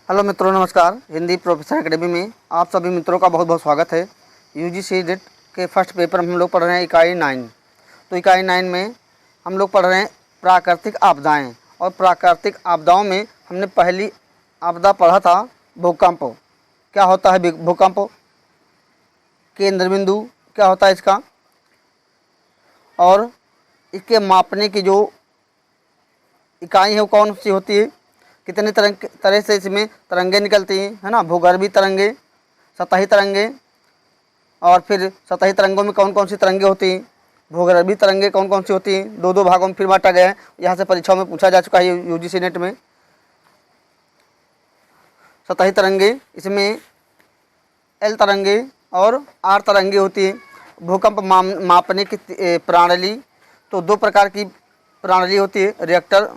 Hello मित्रों, नमस्कार। Hindi professor academy में आप सभी मित्रों का बहुत बहुत स्वागत है। यूजीसी नेट के फर्स्ट पेपर में हम लोग पढ़ रहे हैं इकाई 9। तो इकाई 9 में हम लोग पढ़ रहे हैं प्राकृतिक आपदाएं। और प्राकृतिक आपदाओं में हमने पहली आपदा पढ़ा था भूकंप। क्या होता है भूकंप, केंद्र बिंदु क्या होता है इसका, और इसके मापने की जो इकाई है वो कौन सी होती है, कितने तरह से इसमें तरंगे निकलती हैं, है ना। भूगर्भीय तरंगे, सतही तरंगे, और फिर सतही तरंगों में कौन कौन सी तरंगे होती हैं, भूगर्भीय तरंगे कौन कौन सी होती हैं। दो भागों में फिर बांटा गया है। यहाँ से परीक्षाओं में पूछा जा चुका है यूजीसी नेट में। सतही तरंगे, इसमें एल तरंगे और आर तरंगे होती हैं। भूकंप मापने की प्रणाली, तो दो प्रकार की प्रणाली होती है, रिएक्टर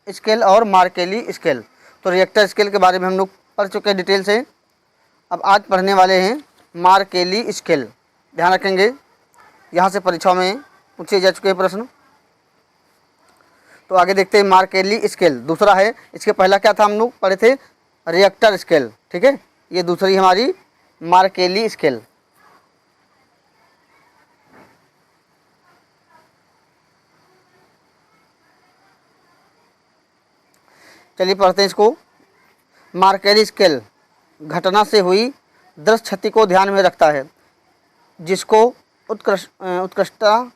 स्केल और मार्केली स्केल। तो रिएक्टर स्केल के बारे में हम लोग पढ़ चुके हैं डिटेल से। अब आज पढ़ने वाले हैं मार्केली स्केल। ध्यान रखेंगे, यहाँ से परीक्षा में पूछे जा चुके हैं प्रश्न। तो आगे देखते हैं मार्केली स्केल दूसरा है। इसके पहला क्या था, हम लोग पढ़े थे रिएक्टर स्केल। ठीक है, ये दूसरी हमारी मार्केली स्केल। चलिए पढ़ते हैं इसको। मार्केली स्केल घटना से हुई दृश्य क्षति को ध्यान में रखता है, जिसको उत्कृष्टता,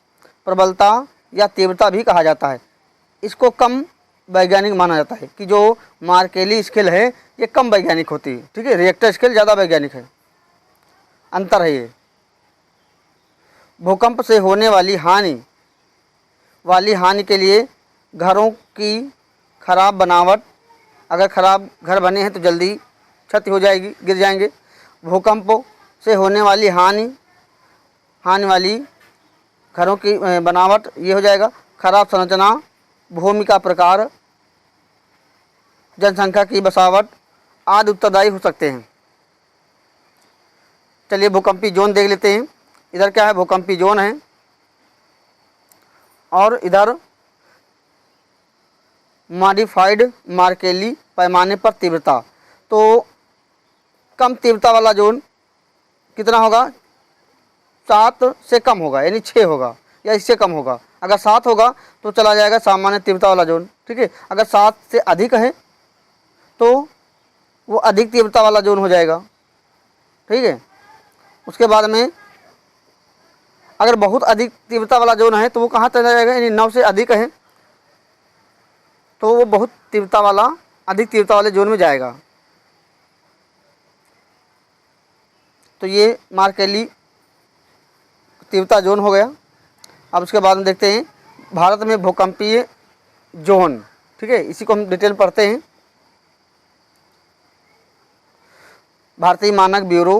प्रबलता या तीव्रता भी कहा जाता है। इसको कम वैज्ञानिक माना जाता है कि जो मार्केली स्केल है ये कम वैज्ञानिक होती है। ठीक है, रिएक्टर स्केल ज़्यादा वैज्ञानिक है, अंतर है ये। भूकंप से होने वाली हानि के लिए घरों की खराब बनावट, अगर खराब घर बने हैं तो जल्दी क्षति हो जाएगी, गिर जाएंगे। भूकंप से होने वाली हानि वाली घरों की बनावट ये हो जाएगा। खराब संरचना, भूमि का प्रकार, जनसंख्या की बसावट आदि उत्तरदायी हो सकते हैं। चलिए भूकंपी जोन देख लेते हैं। इधर क्या है, भूकंपी जोन है, और इधर मॉडिफाइड मार्केली पैमाने पर तीव्रता। तो कम तीव्रता वाला जोन कितना होगा, 7 से कम होगा, यानी 6 होगा या इससे कम होगा। अगर 7 होगा तो चला जाएगा सामान्य तीव्रता वाला जोन। ठीक है, अगर 7 से अधिक है तो वो अधिक तीव्रता वाला जोन हो जाएगा। ठीक है, उसके बाद में अगर बहुत अधिक तीव्रता वाला जोन है तो वो कहाँ चला जाएगा, यानी 9 से अधिक है तो वो बहुत तीव्रता वाला, अधिक तीव्रता वाले जोन में जाएगा। तो ये मार्केली तीव्रता जोन हो गया। अब उसके बाद में देखते हैं भारत में भूकंपीय जोन। ठीक है, इसी को हम डिटेल पढ़ते हैं। भारतीय मानक ब्यूरो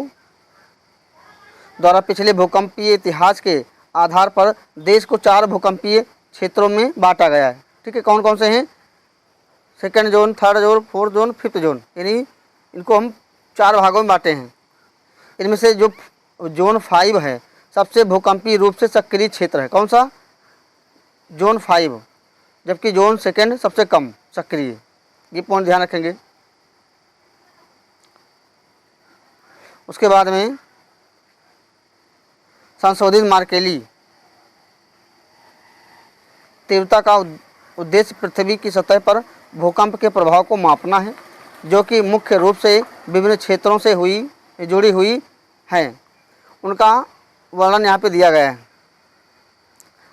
द्वारा पिछले भूकंपीय इतिहास के आधार पर देश को 4 भूकंपीय क्षेत्रों में बांटा गया है। ठीक है, कौन कौन से हैं, second zone, third zone, fourth zone, fifth zone, यानी इनको हम 4 भागों में बांटे हैं। इनमें से जो जोन 5 है सबसे भूकंपीय रूप से सक्रिय क्षेत्र है। कौन सा, जोन 5, जबकि जोन सेकेंड सबसे कम सक्रिय। ये पॉइंट ध्यान रखेंगे। उसके बाद में संशोधित मार्केली तीव्रता का उद्देश्य पृथ्वी की सतह पर भूकंप के प्रभाव को मापना है, जो कि मुख्य रूप से विभिन्न क्षेत्रों से जुड़ी हुई है। उनका वर्णन यहाँ पे दिया गया है।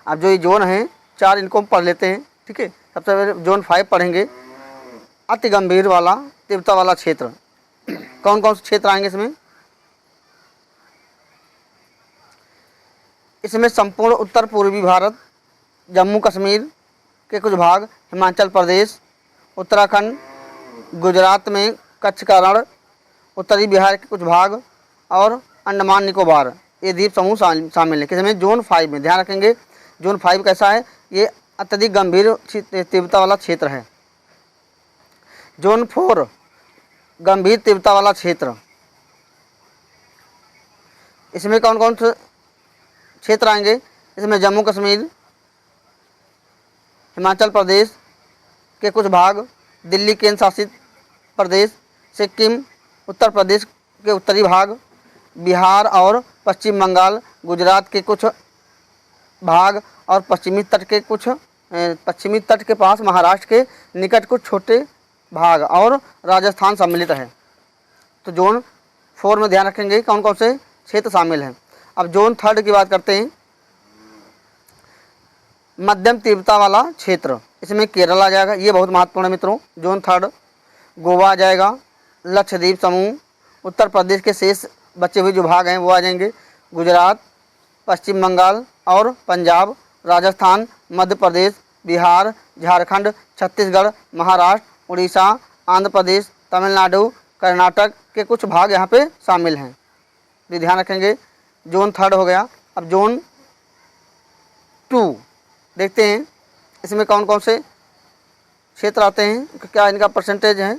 अब जो ये जोन है 4, इनको हम पढ़ लेते हैं। ठीक है, सबसे पहले जोन 5 पढ़ेंगे, अति गंभीर वाला तीव्रता वाला क्षेत्र। कौन कौन से क्षेत्र आएंगे इसमें, इसमें संपूर्ण उत्तर पूर्वी भारत, जम्मू कश्मीर के कुछ भाग, हिमाचल प्रदेश, उत्तराखंड, गुजरात में कच्छ का रण, उत्तरी बिहार के कुछ भाग और अंडमान निकोबार, ये द्वीप समूह शामिल है। किसमें, जोन 5 में। ध्यान रखेंगे जोन 5 कैसा है, ये अत्यधिक गंभीर तीव्रता वाला क्षेत्र है। जोन 4 गंभीर तीव्रता वाला क्षेत्र, इसमें कौन कौन से क्षेत्र आएंगे, इसमें जम्मू कश्मीर, हिमाचल प्रदेश के कुछ भाग, दिल्ली केंद्र शासित प्रदेश, सिक्किम, उत्तर प्रदेश के उत्तरी भाग, बिहार और पश्चिम बंगाल, गुजरात के कुछ भाग और पश्चिमी तट के पास महाराष्ट्र के निकट कुछ छोटे भाग और राजस्थान सम्मिलित है। तो जोन 4 में ध्यान रखेंगे कौन कौन से क्षेत्र शामिल हैं। अब जोन 3 की बात करते हैं। मध्यम तीव्रता वाला क्षेत्र, इसमें केरल आ जाएगा, ये बहुत महत्वपूर्ण है मित्रों। जोन 3 गोवा आ जाएगा, लक्षद्वीप समूह, उत्तर प्रदेश के शेष बचे हुए जो भाग हैं वो आ जाएंगे, गुजरात, पश्चिम बंगाल और पंजाब, राजस्थान, मध्य प्रदेश, बिहार, झारखंड, छत्तीसगढ़, महाराष्ट्र, उड़ीसा, आंध्र प्रदेश, तमिलनाडु, कर्नाटक के कुछ भाग यहाँ पे शामिल हैं। ये ध्यान रखेंगे। जोन 3 हो गया। अब जोन 2 देखते हैं, इसमें कौन कौन से क्षेत्र आते हैं, क्या इनका परसेंटेज है।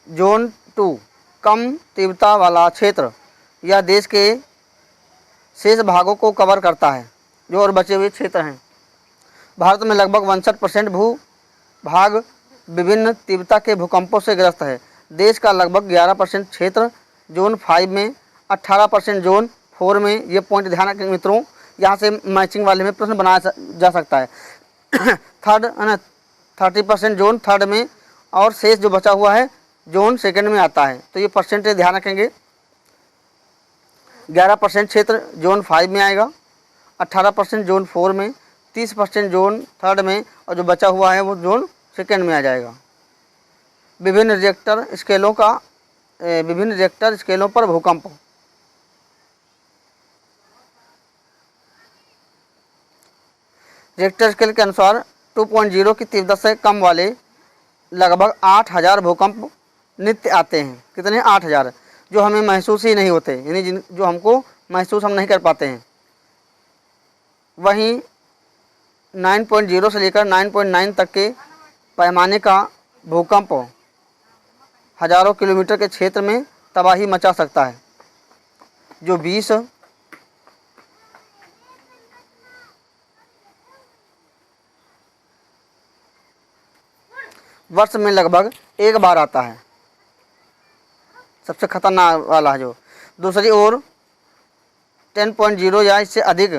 जोन 2 कम तीव्रता वाला क्षेत्र यह देश के शेष भागों को कवर करता है जो और बचे हुए क्षेत्र हैं। भारत में लगभग 62% भू भाग विभिन्न तीव्रता के भूकंपों से ग्रस्त है। देश का लगभग 11% क्षेत्र जोन 5 में, 18% जोन 4 में। ये पॉइंट ध्यान रखें मित्रों, यहाँ से मैचिंग वाले में प्रश्न बनाया जा सकता है। 30% जोन 3 में और शेष जो बचा हुआ है जोन 2 में आता है। तो ये परसेंटेज ध्यान रखेंगे। 11% क्षेत्र जोन 5 में आएगा, 18% जोन 4 में, 30% जोन 3 में और जो बचा हुआ है वो जोन 2 में आ जाएगा। विभिन्न रिएक्टर स्केलों पर भूकंप। रिएक्टर स्केल के अनुसार 2.0 की तीव्रता से कम वाले लगभग 8000 भूकंप नित्य आते हैं। कितने? 8000, जो हमें महसूस ही नहीं होते, यानी जो हमको महसूस हम नहीं कर पाते हैं। वहीं 9.0 से लेकर 9.9 तक के पैमाने का भूकंप हजारों किलोमीटर के क्षेत्र में तबाही मचा सकता है। जो 20 वर्ष में लगभग एक बार आता है, सबसे खतरनाक वाला है। जो दूसरी ओर 10.0 या इससे अधिक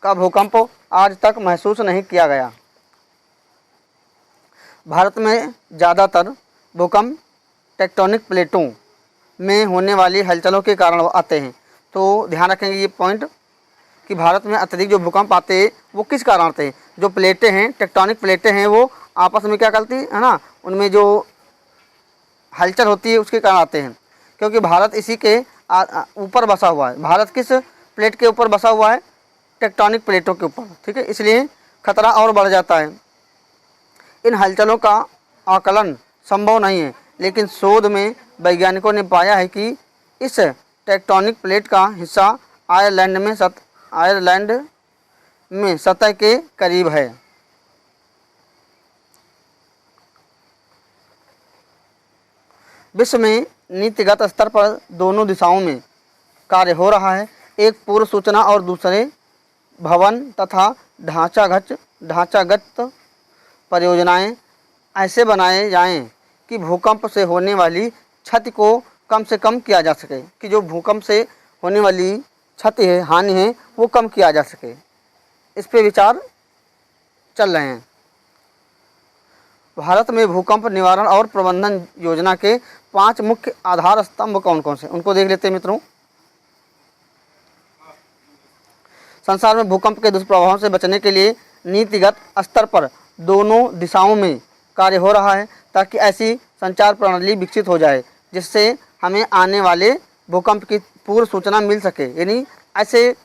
का भूकंप आज तक महसूस नहीं किया गया। भारत में ज़्यादातर भूकंप टेक्टोनिक प्लेटों में होने वाली हलचलों के कारण आते हैं। तो ध्यान रखेंगे ये पॉइंट कि भारत में अत्यधिक जो भूकंप आते हैं वो किस कारण आते हैं। जो प्लेटें हैं, टेक्टोनिक प्लेटें हैं, वो आपस में क्या करती है ना, उनमें जो हलचल होती है उसके कारण आते हैं। क्योंकि भारत इसी के ऊपर बसा हुआ है। भारत किस प्लेट के ऊपर बसा हुआ है? टेक्टोनिक प्लेटों के ऊपर, ठीक है। इसलिए खतरा और बढ़ जाता है। इन हलचलों का आकलन संभव नहीं है, लेकिन शोध में वैज्ञानिकों ने पाया है कि इस टेक्टोनिक प्लेट का हिस्सा आयरलैंड में सतह के करीब है। विश्व में नीतिगत स्तर पर दोनों दिशाओं में कार्य हो रहा है। एक पूर्व सूचना और दूसरे भवन तथा ढांचागत परियोजनाएं ऐसे बनाए जाएं कि भूकंप से होने वाली क्षति को कम से कम किया जा सके, कि जो भूकंप से होने वाली क्षति है, हानि है, वो कम किया जा सके। इस पे विचार चल रहे हैं। भारत में भूकंप निवारण और प्रबंधन योजना के 5 मुख्य आधार स्तंभ कौन कौन से, उनको देख लेते हैं मित्रों। संसार में भूकंप के दुष्प्रभावों से बचने के लिए नीतिगत स्तर पर दोनों दिशाओं में कार्य हो रहा है, ताकि ऐसी संचार प्रणाली विकसित हो जाए जिससे हमें आने वाले भूकंप की पूर्व सूचना मिल सके। यानी ऐसे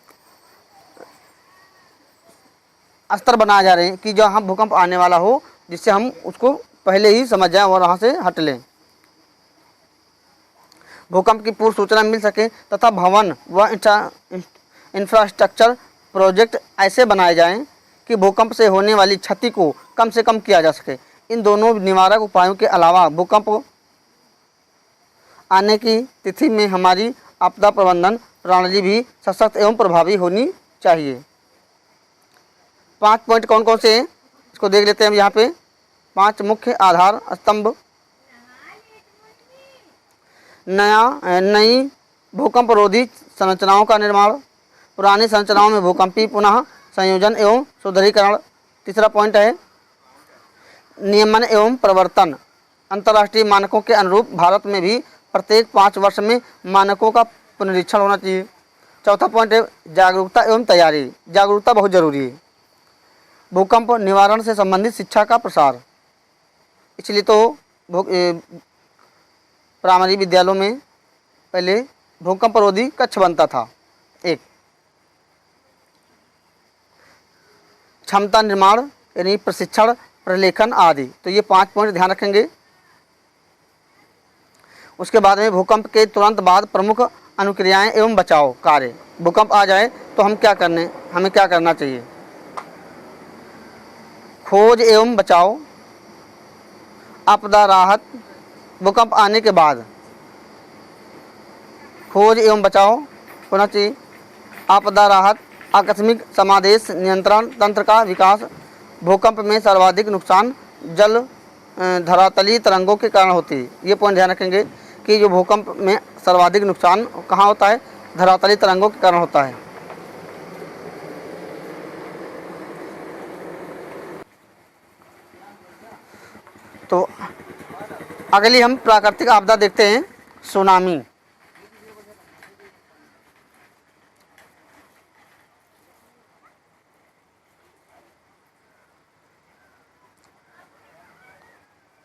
स्तर बनाए जा रहे हैं कि जहाँ भूकंप आने वाला हो, जिससे हम उसको पहले ही समझ जाएं और वहाँ से हट लें, भूकंप की पूर्व सूचना मिल सके। तथा भवन व इंफ्रास्ट्रक्चर प्रोजेक्ट ऐसे बनाए जाएं कि भूकंप से होने वाली क्षति को कम से कम किया जा सके। इन दोनों निवारक उपायों के अलावा भूकंप आने की तिथि में हमारी आपदा प्रबंधन प्रणाली भी सशक्त एवं प्रभावी होनी चाहिए। 5 पॉइंट कौन कौन से हैं इसको देख लेते हैं हम यहाँ पे। 5 मुख्य आधार स्तंभ, नई भूकंपरोधी संरचनाओं का निर्माण, पुरानी संरचनाओं में भूकंपी पुनः संयोजन एवं सुदृढ़ीकरण। तीसरा पॉइंट है नियमन एवं प्रवर्तन। अंतर्राष्ट्रीय मानकों के अनुरूप भारत में भी प्रत्येक 5 वर्ष में मानकों का पुनरीक्षण होना चाहिए। चौथा पॉइंट है जागरूकता एवं तैयारी। जागरूकता बहुत जरूरी है। भूकंप निवारण से संबंधित शिक्षा का प्रसार, इसलिए तो प्राइमरी विद्यालयों में पहले भूकंपरोधी कक्ष बनता था। एक क्षमता निर्माण यानी प्रशिक्षण, प्रलेखन आदि। तो ये 5 पॉइंट ध्यान रखेंगे। उसके बाद में भूकंप के तुरंत बाद प्रमुख अनुक्रियाएं एवं बचाव कार्य। भूकंप आ जाए तो हमें क्या करना चाहिए। खोज एवं बचाव, आपदा राहत। भूकंप आने के बाद खोज एवं बचाव होना चाहिए, आपदा राहत, आकस्मिक समादेश नियंत्रण तंत्र का विकास। भूकंप में सर्वाधिक नुकसान जल धरातलीय तरंगों के कारण होती है। ये पॉइंट ध्यान रखेंगे कि जो भूकंप में सर्वाधिक नुकसान कहाँ होता है, धरातलीय तरंगों के कारण होता है। तो अगली हम प्राकृतिक आपदा देखते हैं, सुनामी।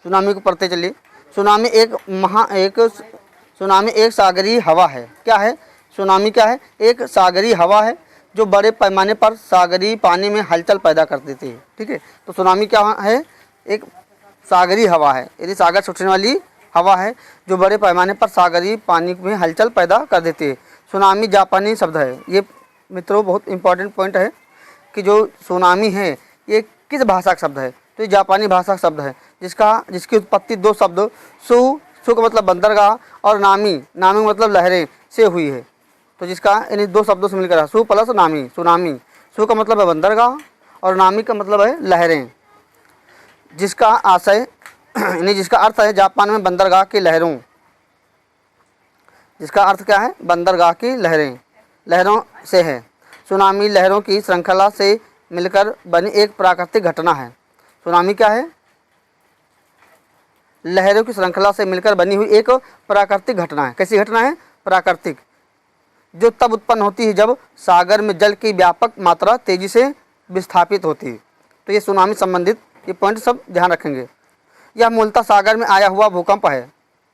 सुनामी को पढ़ते चलिए। सुनामी एक सागरीय हवा है। क्या है सुनामी? क्या है? एक सागरीय हवा है जो बड़े पैमाने पर सागरीय पानी में हलचल पैदा कर देती है। ठीक है, तो सुनामी क्या है? एक सागरीय हवा है, यदि सागर से उठने वाली हवा है जो बड़े पैमाने पर सागरीय पानी में हलचल पैदा कर देती है। सुनामी जापानी शब्द है। ये मित्रों बहुत इंपॉर्टेंट पॉइंट है कि जो सुनामी है ये किस भाषा का शब्द है? तो ये जापानी भाषा का शब्द है जिसकी उत्पत्ति 2 शब्द सु का मतलब बंदरगाह और नामी का मतलब लहरें से हुई है। तो जिसका इन 2 शब्दों से मिलकर सु प्लस नामी, सुनामी। सु का मतलब है बंदरगाह और नामी का मतलब है लहरें, जिसका आशय जिसका अर्थ है जापान में बंदरगाह की लहरों। जिसका अर्थ क्या है? बंदरगाह की लहरों से है। सुनामी लहरों की श्रृंखला से मिलकर बनी एक प्राकृतिक घटना है। सुनामी क्या है? लहरों की श्रृंखला से मिलकर बनी हुई एक प्राकृतिक घटना है। कैसी घटना है? प्राकृतिक, जो तब उत्पन्न होती है जब सागर में जल की व्यापक मात्रा तेजी से विस्थापित होती है। तो ये सुनामी संबंधित ये पॉइंट सब ध्यान रखेंगे। यह मूलतः सागर में आया हुआ भूकंप है।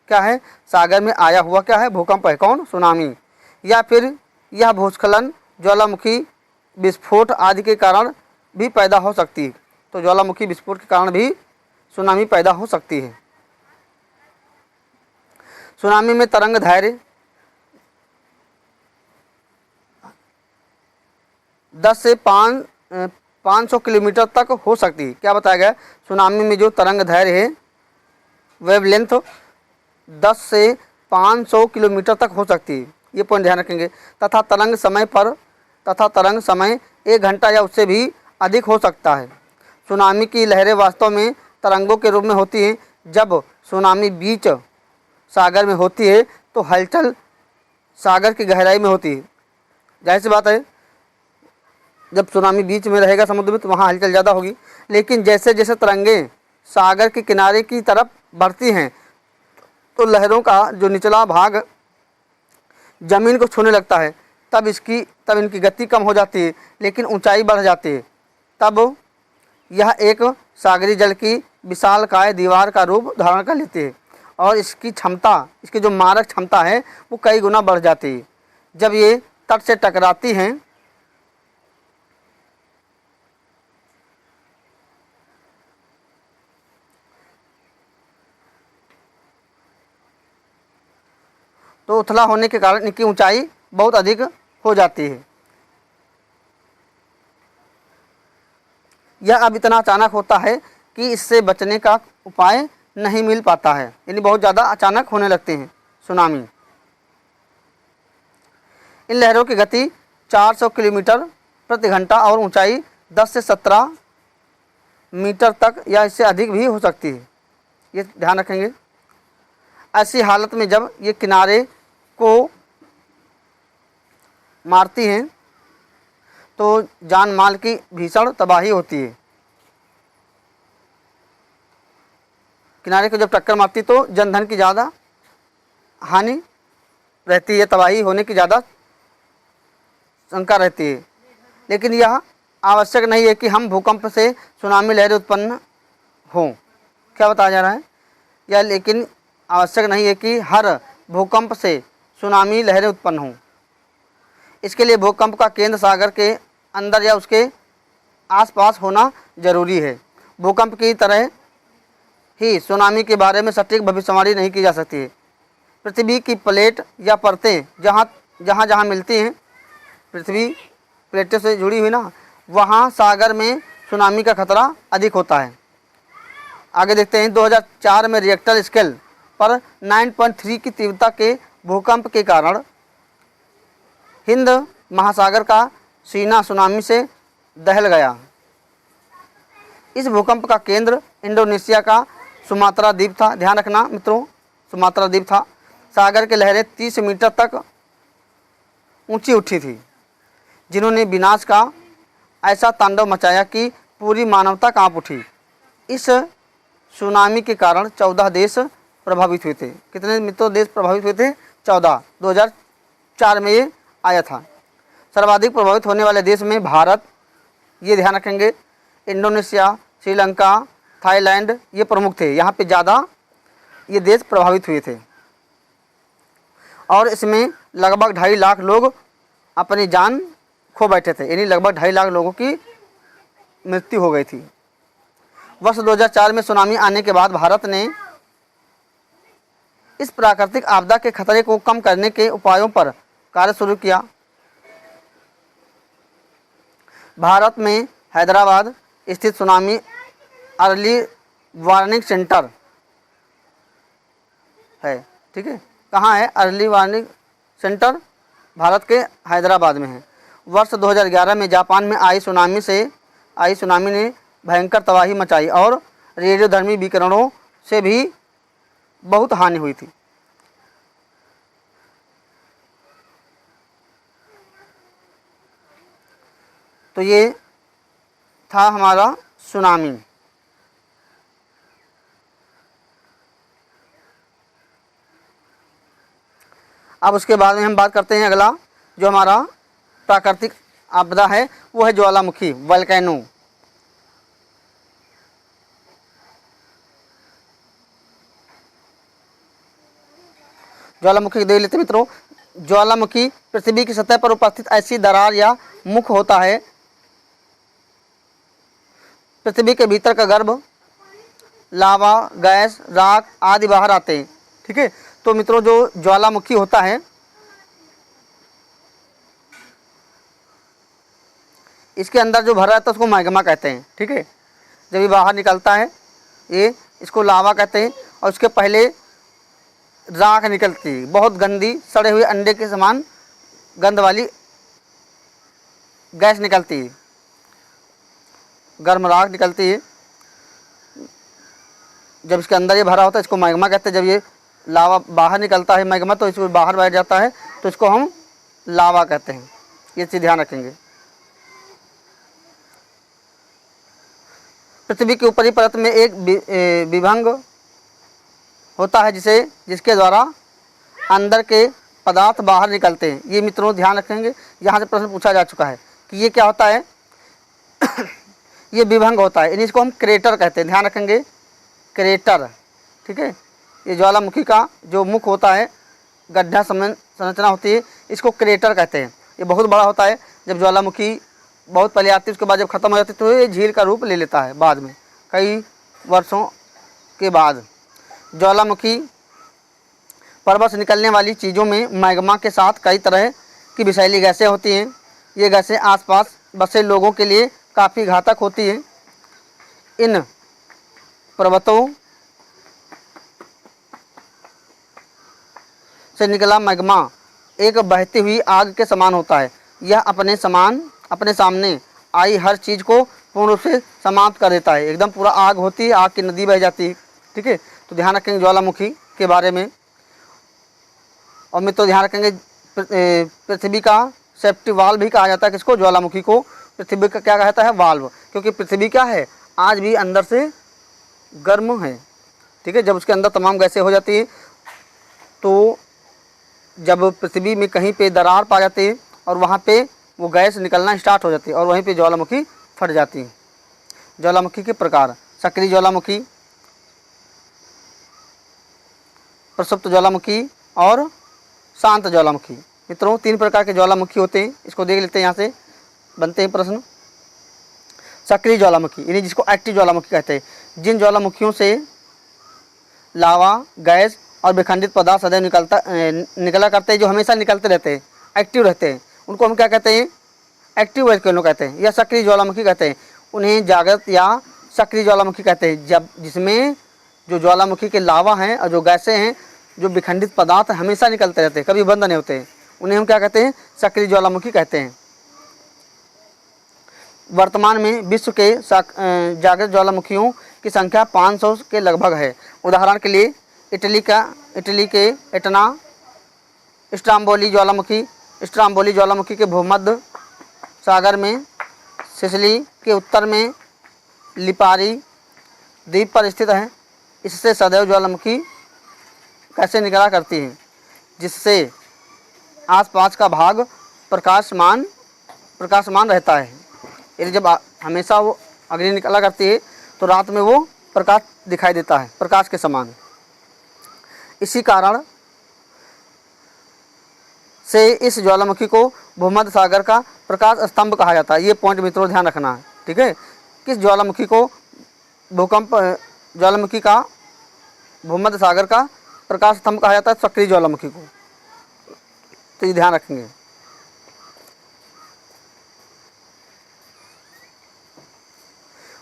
क्या है? सागर में आया हुआ क्या है? भूकंप है। कौन? सुनामी। या फिर यह भूस्खलन, ज्वालामुखी विस्फोट आदि के कारण भी पैदा हो सकती है। तो ज्वालामुखी विस्फोट के कारण भी सुनामी पैदा हो सकती है। सुनामी में तरंग दैर्घ्य 10 से 500 किलोमीटर तक हो सकती है। क्या बताया गया? सुनामी में जो तरंग दैर्घ्य है, वेवलेंथ 10 से 500 किलोमीटर तक हो सकती है। ये पॉइंट ध्यान रखेंगे। तथा तरंग समय 1 घंटा या उससे भी अधिक हो सकता है। सुनामी की लहरें वास्तव में तरंगों के रूप में होती हैं। जब सुनामी बीच सागर में होती है तो हलचल सागर की गहराई में होती है। जाहिर सी बात है, जब सुनामी बीच में रहेगा समुद्र में तो वहाँ हलचल ज़्यादा होगी। लेकिन जैसे जैसे तरंगें सागर के किनारे की तरफ बढ़ती हैं तो लहरों का जो निचला भाग ज़मीन को छूने लगता है। तब इनकी गति कम हो जाती है लेकिन ऊंचाई बढ़ जाती है। तब यह एक सागरी जल की विशालकाय दीवार का रूप धारण कर लेती है और इसकी जो मारक क्षमता है वो कई गुना बढ़ जाती है। जब ये तट से टकराती हैं तो उथला होने के कारण इनकी ऊंचाई बहुत अधिक हो जाती है। यह अब इतना अचानक होता है कि इससे बचने का उपाय नहीं मिल पाता है, यानी बहुत ज़्यादा अचानक होने लगते हैं सुनामी। इन लहरों की गति 400 किलोमीटर प्रति घंटा और ऊंचाई 10 से 17 मीटर तक या इससे अधिक भी हो सकती है, ये ध्यान रखेंगे। ऐसी हालत में जब ये किनारे को मारती हैं तो जान माल की भीषण तबाही होती है। किनारे को जब टक्कर मारती तो जनधन की ज़्यादा हानि रहती है, तबाही होने की ज़्यादा शंका रहती है। लेकिन यह आवश्यक नहीं है कि हम भूकंप से सुनामी लहरें उत्पन्न हों। क्या बताया जा रहा है? यह लेकिन आवश्यक नहीं है कि हर भूकंप से सुनामी लहरें उत्पन्न हों। इसके लिए भूकंप का केंद्र सागर के अंदर या उसके आसपास होना जरूरी है। भूकंप की तरह ही सुनामी के बारे में सटीक भविष्यवाणी नहीं की जा सकती है। पृथ्वी की प्लेट या परतें जहाँ मिलती हैं, पृथ्वी प्लेटों से जुड़ी हुई ना, वहाँ सागर में सुनामी का खतरा अधिक होता है। आगे देखते हैं, 2004 में रिएक्टर स्केल पर 9.3 की तीव्रता के भूकंप के कारण हिंद महासागर का सीना सुनामी से दहल गया। इस भूकंप का केंद्र इंडोनेशिया का सुमात्रा द्वीप था। ध्यान रखना मित्रों, सुमात्रा द्वीप था। सागर की लहरें 30 मीटर तक ऊंची उठी थी, जिन्होंने विनाश का ऐसा तांडव मचाया कि पूरी मानवता कांप उठी। इस सुनामी के कारण 14 देश प्रभावित हुए थे। कितने मित्रों देश प्रभावित हुए थे? 14। 2004 में ये आया था। सर्वाधिक प्रभावित होने वाले देश में भारत, ये ध्यान रखेंगे, इंडोनेशिया, श्रीलंका, थाईलैंड ये प्रमुख थे। यहाँ पे ज़्यादा ये देश प्रभावित हुए थे और इसमें लगभग 2.5 लाख लोग अपनी जान खो बैठे थे, यानी लगभग 2.5 लाख लोगों की मृत्यु हो गई थी। वर्ष 2004 में सुनामी आने के बाद भारत ने इस प्राकृतिक आपदा के खतरे को कम करने के उपायों पर कार्य शुरू किया। भारत में हैदराबाद स्थित सुनामी अर्ली वार्निंग सेंटर है। ठीक है, कहाँ है अर्ली वार्निंग सेंटर? भारत के हैदराबाद में है। वर्ष 2011 में जापान में आई सुनामी ने भयंकर तबाही मचाई और रेडियोधर्मी विकिरणों से भी बहुत हानि हुई थी। तो ये था हमारा सुनामी। अब उसके बाद में हम बात करते हैं, अगला जो हमारा प्राकृतिक आपदा है वो है ज्वालामुखी, वल्केनो। ज्वालामुखी देख लेते मित्रों। ज्वालामुखी पृथ्वी की सतह पर उपस्थित ऐसी दरार या मुख होता है। पृथ्वी के भीतर का गर्भ, लावा, गैस, राख आदि बाहर आते हैं। ठीक है, तो मित्रों जो ज्वालामुखी होता है इसके अंदर जो भरा रहता है उसको मैग्मा कहते हैं। ठीक है, जब ये बाहर निकलता है ये इसको लावा कहते हैं और उसके पहले राख निकलती है, बहुत गंदी सड़े हुए अंडे के समान गंध वाली गैस निकलती है, गर्म राख निकलती है। जब इसके अंदर ये भरा होता है इसको मैग्मा कहते हैं। जब ये लावा बाहर निकलता है मैग्मा तो इसको बाहर बैठ जाता है तो इसको हम लावा कहते हैं। ये चीज़ ध्यान रखेंगे। पृथ्वी की ऊपरी परत में एक विभंग होता है जिसके द्वारा अंदर के पदार्थ बाहर निकलते हैं। ये मित्रों ध्यान रखेंगे, यहाँ से प्रश्न पूछा जा चुका है कि ये क्या होता है ये विभंग होता है, इसको हम क्रेटर कहते हैं। ध्यान रखेंगे, क्रेटर। ठीक है, ये ज्वालामुखी का जो मुख होता है, गड्ढा संरचना होती है, इसको क्रेटर कहते हैं। ये बहुत बड़ा होता है। जब ज्वालामुखी बहुत पहले आती है उसके बाद जब ख़त्म हो जाती है तो ये झील का रूप ले लेता है बाद में, कई वर्षों के बाद। ज्वालामुखी पर्वत से निकलने वाली चीज़ों में मैग्मा के साथ कई तरह की विषैली गैसें होती हैं। ये गैसें आसपास बसे लोगों के लिए काफ़ी घातक होती हैं। इन पर्वतों से निकला मैग्मा एक बहती हुई आग के समान होता है। यह अपने सामने आई हर चीज़ को पूर्ण रूप से समाप्त कर देता है। एकदम पूरा आग होती है, आग की नदी बह जाती है। ठीक है, तो ध्यान रखेंगे ज्वालामुखी के बारे में। और मित्रों ध्यान रखेंगे पृथ्वी का सेफ्टी वाल्व भी कहा जाता है। किसको? ज्वालामुखी को पृथ्वी का क्या कहता है? वाल्व। क्योंकि पृथ्वी क्या है? आज भी अंदर से गर्म है। ठीक है, जब उसके अंदर तमाम गैसें हो जाती है, तो जब पृथ्वी में कहीं पे दरार पा जाती है और वहाँ पे वो गैस निकलना स्टार्ट हो जाती है और वहीं पे ज्वालामुखी फट जाती है। ज्वालामुखी के प्रकार: सक्रिय ज्वालामुखी, प्रसुप्त ज्वालामुखी और शांत ज्वालामुखी। मित्रों 3 प्रकार के ज्वालामुखी होते हैं। इसको देख लेते हैं, यहाँ से बनते हैं प्रश्न। सक्रिय ज्वालामुखी यानी जिसको एक्टिव ज्वालामुखी कहते हैं, जिन ज्वालामुखियों से लावा, गैस और विखंडित पदार्थ सदैव निकला करते हैं, जो हमेशा निकलते रहते हैं, एक्टिव रहते हैं, उनको हम क्या कहते हैं? एक्टिव वोल्केनो कहते हैं या सक्रिय ज्वालामुखी कहते हैं। उन्हें जागृत या सक्रिय ज्वालामुखी कहते हैं, जब जिसमें जो ज्वालामुखी के लावा हैं और जो गैसें हैं, जो विखंडित पदार्थ हमेशा निकलते रहते हैं, कभी बंद नहीं होते हैं, उन्हें हम क्या कहते हैं? सक्रिय ज्वालामुखी कहते हैं। वर्तमान में विश्व के जागृत ज्वालामुखियों की संख्या 500 के लगभग है। उदाहरण के लिए इटली के एटना स्ट्राम्बोली ज्वालामुखी के भूमध्य सागर में, सिसिली के उत्तर में लिपारी द्वीप पर स्थित है। इससे सदैव ज्वालामुखी कैसे निकला करती है, जिससे आसपास का भाग प्रकाशमान रहता है। यदि जब हमेशा वो अग्नि निकला करती है तो रात में वो प्रकाश दिखाई देता है, प्रकाश के समान। इसी कारण से इस ज्वालामुखी को भूमध्य सागर का प्रकाश स्तंभ कहा जाता है। ये पॉइंट मित्रों ध्यान रखना है। ठीक है, किस ज्वालामुखी को ज्वालामुखी का भूमध्य सागर का प्रकाश स्तंभ कहा जाता है? सक्रिय ज्वालामुखी को। तो ये ध्यान रखेंगे।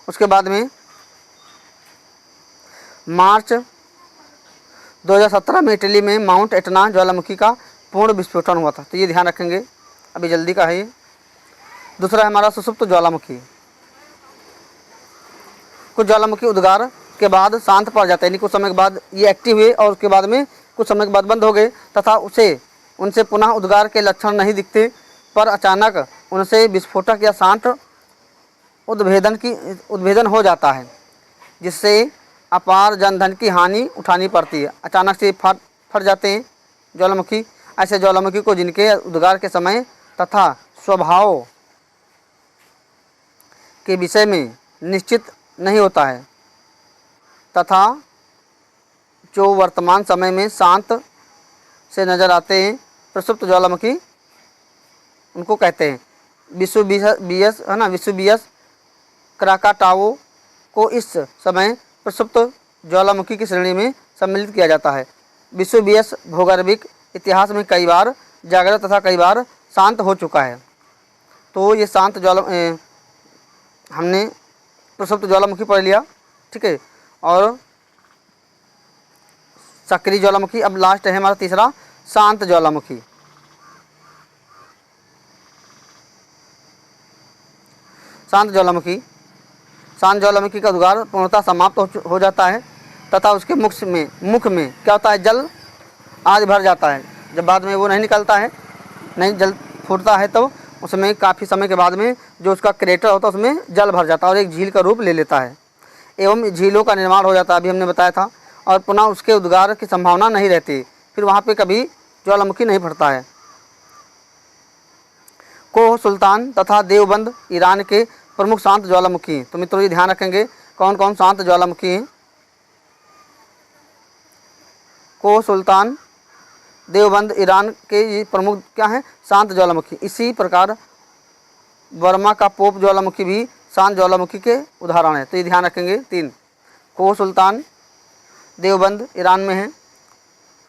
उसके बाद में मार्च 2017 में इटली में माउंट एटना ज्वालामुखी का पूर्ण विस्फोटन हुआ था। तो ये ध्यान रखेंगे, अभी जल्दी का है ये। दूसरा है हमारा सुषुप्त ज्वालामुखी। कुछ ज्वालामुखी उद्गार के बाद शांत पड़ जाते हैं, यानी कुछ समय के बाद ये एक्टिव हुए और उसके बाद में कुछ समय के बाद बंद हो गए, तथा उनसे पुनः उद्गार के लक्षण नहीं दिखते, पर अचानक उनसे विस्फोटक या शांत उद्भेदन हो जाता है, जिससे अपार जनधन की हानि उठानी पड़ती है। अचानक से फट जाते हैं ज्वालामुखी। ऐसे ज्वालामुखी को जिनके उद्गार के समय तथा स्वभाव के विषय में निश्चित नहीं होता है, तथा जो वर्तमान समय में शांत से नजर आते हैं, प्रसुप्त ज्वालामुखी उनको कहते हैं। विसुबियस क्राकाटाओ को इस समय प्रसुप्त ज्वालामुखी की श्रेणी में सम्मिलित किया जाता है। विसुबियस भौगोलिक इतिहास में कई बार जागृत तथा कई बार शांत हो चुका है। तो ये शांत हमने प्रसुप्त ज्वालामुखी पढ़ लिया। ठीक है, और सक्रिय ज्वालामुखी। अब लास्ट है हमारा तीसरा, शांत ज्वालामुखी। शांत ज्वालामुखी का उद्गार पूर्णतः समाप्त हो जाता है तथा उसके मुख में क्या होता है? जल आदि भर जाता है। जब बाद में वो नहीं निकलता है, नहीं जल फूटता है, तो उसमें काफ़ी समय के बाद में जो उसका क्रेटर होता है उसमें जल भर जाता है और एक झील का रूप ले लेता है, एवं झीलों का निर्माण हो जाता है, अभी हमने बताया था। और पुनः उसके उद्गार की संभावना नहीं रहती, फिर वहाँ पे कभी ज्वालामुखी नहीं फटता है। कोह सुल्तान तथा देवबंद ईरान के प्रमुख शांत ज्वालामुखी हैं। तो मित्रों ये ध्यान रखेंगे कौन कौन शांत ज्वालामुखी हैं। कोह सुल्तान, देवबंद ईरान के ये प्रमुख क्या हैं? शांत ज्वालामुखी। इसी प्रकार बर्मा का पोप ज्वालामुखी भी शांत ज्वालामुखी के उदाहरण है। तो ये ध्यान रखेंगे 3, कोह सुल्तान, देवबंद ईरान में है,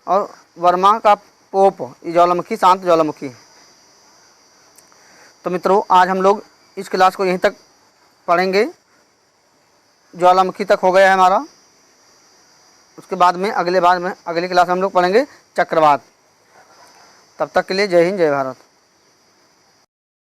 और बर्मा का पोप ये ज्वालामुखी शांत ज्वालामुखी है। तो मित्रों आज हम लोग इस क्लास को यहीं तक पढ़ेंगे, ज्वालामुखी तक हो गया है हमारा। उसके बाद में अगली क्लास में हम लोग पढ़ेंगे चक्रवात। तब तक के लिए जय हिंद, जय भारत।